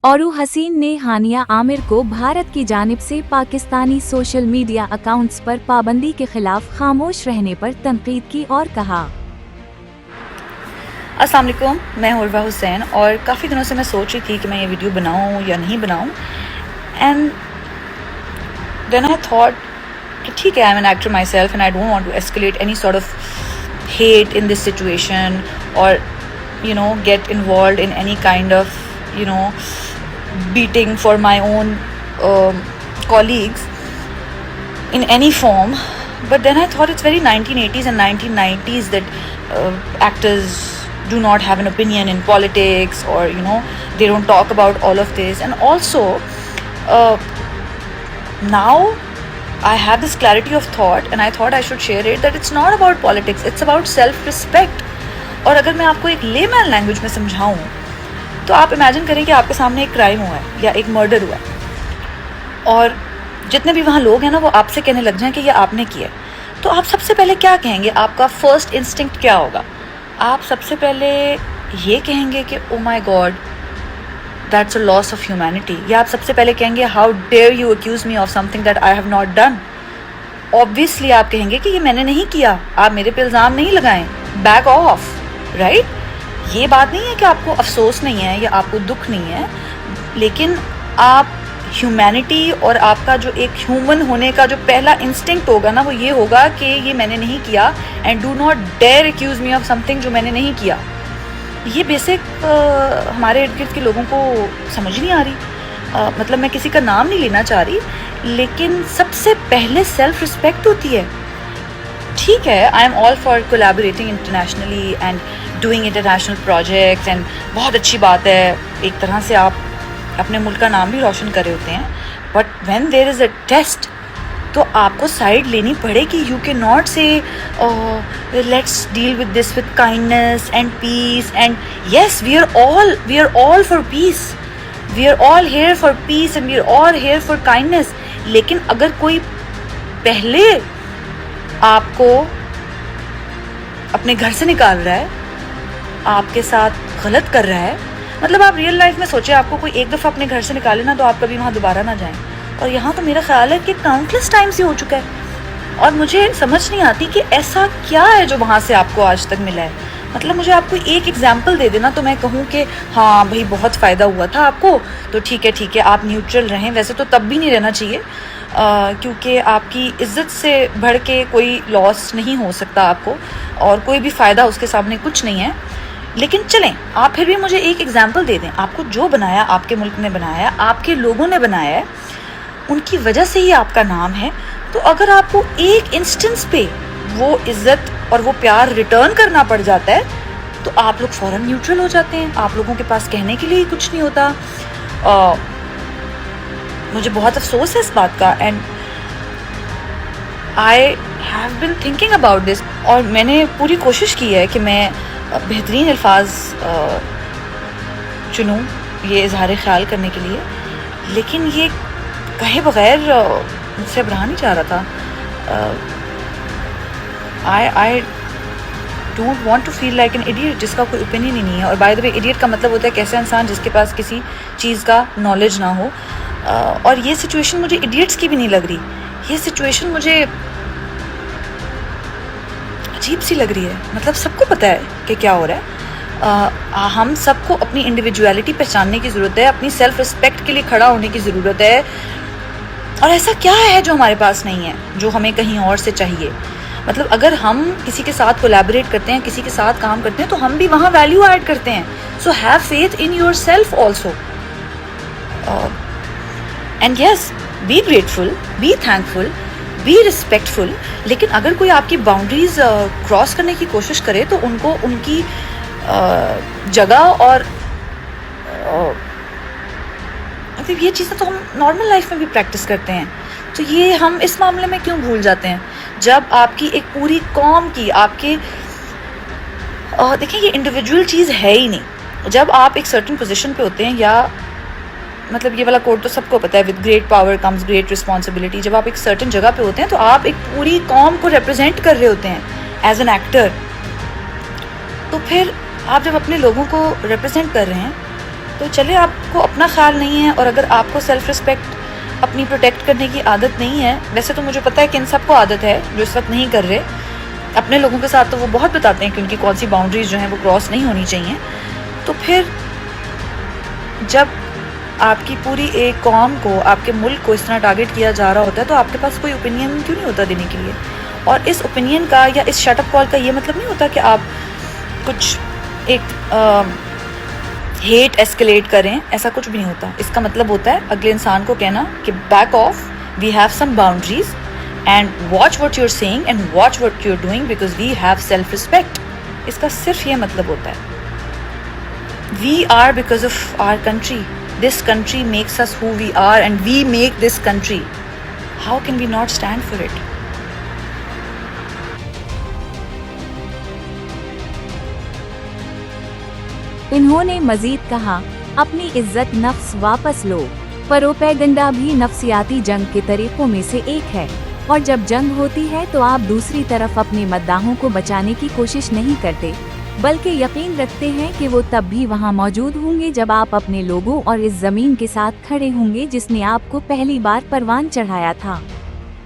औरू हसीन ने हानिया आमिर को भारत की जानिब से पाकिस्तानी सोशल मीडिया अकाउंट्स पर पाबंदी के खिलाफ खामोश रहने पर तनकीद की और कहा। अस्सलाम वालेकुम, मैं उर्वा हुसैन और काफ़ी दिनों से मैं सोच रही थी कि मैं ये वीडियो बनाऊं या नहीं बनाऊं, एंड देन आई थॉट कि ठीक है, I am an actor myself and I don't want to escalate any sort of hate in this situation or get involved in any kind of beating for my own colleagues in any form. But then I thought it's very 1980s and 1990s that actors do not have an opinion in politics, or they don't talk about all of this. And also now I have this clarity of thought and I thought I should share it, that it's not about politics, it's about self-respect. और अगर मैं आपको एक layman language में समझाऊं तो आप imagine करें कि आपके सामने एक क्राइम हुआ है या एक मर्डर हुआ है और जितने भी वहाँ लोग हैं ना, वो आपसे कहने लग जाएं कि ये आपने किया, तो आप सबसे पहले क्या कहेंगे? आपका फर्स्ट इंस्टिंक्ट क्या होगा? आप सबसे पहले ये कहेंगे कि oh my God, that's a loss of humanity, या आप सबसे पहले कहेंगे how dare you accuse me of something that I have not done? Obviously आप कहेंगे कि ये मैंने नहीं किया, आप मेरे पे इल्ज़ाम नहीं लगाएं, बैक ऑफ, राइट? ये बात नहीं है कि आपको अफसोस नहीं है या आपको दुख नहीं है, लेकिन आप ह्यूमैनिटी और आपका जो एक ह्यूमन होने का जो पहला इंस्टिंक्ट होगा ना, वो ये होगा कि ये मैंने नहीं किया, and do not dare accuse me of something जो मैंने नहीं किया। ये बेसिक हमारे इर्द गिर्द के लोगों को समझ नहीं आ रही। मतलब मैं किसी का नाम नहीं लेना चाह रही, लेकिन सबसे पहले सेल्फ रिस्पेक्ट होती है। ठीक है, I am all for collaborating internationally and doing international projects, and बहुत अच्छी बात है, एक तरह से आप अपने मुल्क का नाम भी रोशन कर रहे होते हैं। But when there is a test, तो आपको साइड लेनी पड़ेगी। You can not say let's deal with this with kindness and peace, and yes we are all for peace, we are all here for peace and we are all here for kindness. लेकिन अगर कोई पहले आपको अपने घर से निकाल रहा है, आपके साथ गलत कर रहा है, मतलब आप रियल लाइफ में सोचे, आपको कोई एक दफ़ा अपने घर से निकाले ना, तो आप कभी वहाँ दोबारा ना जाएं। और यहाँ तो मेरा ख्याल है कि काउंटलेस टाइम्स ही हो चुका है, और मुझे समझ नहीं आती कि ऐसा क्या है जो वहाँ से आपको आज तक मिला है। मतलब मुझे आपको एक एग्जाम्पल दे देना तो मैं कहूँ कि हाँ भाई बहुत फ़ायदा हुआ था आपको, तो ठीक है आप न्यूट्रल रहें। वैसे तो तब भी नहीं रहना चाहिए, क्योंकि आपकी इज़्ज़त से बढ़ के कोई लॉस नहीं हो सकता आपको, और कोई भी फ़ायदा उसके सामने कुछ नहीं है। लेकिन चलें, आप फिर भी मुझे एक एग्जाम्पल दे दें। आपको जो बनाया, आपके मुल्क ने बनाया, आपके लोगों ने बनाया है, उनकी वजह से ही आपका नाम है। तो अगर आपको एक इंस्टेंस पे वो इज़्ज़त और वो प्यार रिटर्न करना पड़ जाता है, तो आप लोग फ़ौरन न्यूट्रल हो जाते हैं, आप लोगों के पास कहने के लिए कुछ नहीं होता। मुझे बहुत अफसोस है इस बात का, and I have been thinking about this, और मैंने पूरी कोशिश की है कि मैं बेहतरीन अल्फाज चुनूँ ये इजहार ख्याल करने के लिए, लेकिन ये कहे बगैर मुझसे अब रहा नहीं जा रहा था। I don't want to feel like an idiot जिसका कोई ओपिनियन ही नहीं है। और बाय द वे, इडियट का मतलब होता है कैसा इंसान जिसके पास किसी चीज़ का नॉलेज ना हो। और ये सिचुएशन मुझे इडियट्स की भी नहीं लग रही, ये सिचुएशन मुझे अजीब सी लग रही है। मतलब सबको पता है कि क्या हो रहा है। हम सबको अपनी इंडिविजुअलिटी पहचानने की ज़रूरत है, अपनी सेल्फ रिस्पेक्ट के लिए खड़ा होने की ज़रूरत है। और ऐसा क्या है जो हमारे पास नहीं है, जो हमें कहीं और से चाहिए? मतलब अगर हम किसी के साथ कोलैबोरेट करते हैं, किसी के साथ काम करते हैं, तो हम भी वहाँ वैल्यू ऐड करते हैं। So have faith in your self also, and yes, be grateful, be thankful, be respectful. लेकिन अगर कोई आपकी बाउंड्रीज क्रॉस करने की कोशिश करे, तो उनको उनकी जगह और मतलब ये चीज़ें तो हम नॉर्मल लाइफ में भी प्रैक्टिस करते हैं, तो ये हम इस मामले में क्यों भूल जाते हैं? जब आपकी एक पूरी कौम की आपके देखिए, ये इंडिविजुअल चीज़ है ही नहीं। जब आप एक सर्टेन पोजीशन पे होते हैं, या मतलब ये वाला कोड तो सबको पता है, with great power comes great responsibility. जब आप एक सर्टेन जगह पे होते हैं, तो आप एक पूरी कौम को रिप्रेजेंट कर रहे होते हैं एज एन एक्टर। तो फिर आप जब अपने लोगों को रिप्रेजेंट कर रहे हैं, تو چلے آپ کو اپنا خیال نہیں ہے، اور اگر آپ کو سیلف رسپیکٹ اپنی پروٹیکٹ کرنے کی عادت نہیں ہے، ویسے تو مجھے پتہ ہے کہ ان سب کو عادت ہے جو اس وقت نہیں کر رہے، اپنے لوگوں کے ساتھ تو وہ بہت بتاتے ہیں کہ ان کی کون سی باؤنڈریز جو ہیں وہ کراس نہیں ہونی چاہیے، تو پھر جب آپ کی پوری ایک قوم کو، آپ کے ملک کو اس طرح ٹارگٹ کیا جا رہا ہوتا ہے تو آپ کے پاس کوئی اوپینین کیوں نہیں ہوتا دینے کے لیے؟ اور اس اوپینین کا یا اس شٹ اپ کال کا یہ مطلب نہیں ہوتا کہ آپ کچھ ایک ہیٹ ایسکلیٹ کریں، ایسا کچھ بھی نہیں ہوتا. اس کا مطلب ہوتا ہے اگلے انسان کو کہنا کہ back off, we have some boundaries and watch what you are seeing and watch what you are doing because we have self respect. اس کا صرف یہ مطلب ہوتا ہے. We are because of our country. This country makes us who we are and we make this country. How can we not stand for it? इन्होंने मजीद कहा, अपनी इज्जत नफ्स वापस लो. प्रोपेगेंडा भी नफ्सियाती जंग के तरीकों में से एक है, और जब जंग होती है तो आप दूसरी तरफ अपने मद्दाहों को बचाने की कोशिश नहीं करते, बल्कि यकीन रखते हैं कि वो तब भी वहाँ मौजूद होंगे जब आप अपने लोगों और इस ज़मीन के साथ खड़े होंगे जिसने आपको पहली बार परवान चढ़ाया था.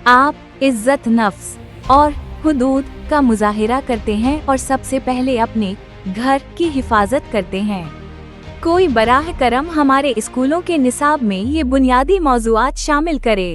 आप इज्जत नफ्स और हुदूद का मुजाहिरा करते हैं और सबसे पहले अपने घर की हिफाजत करते हैं. कोई बराह करम हमारे स्कूलों के निसाब में ये बुनियादी मौज़ूआत शामिल करे.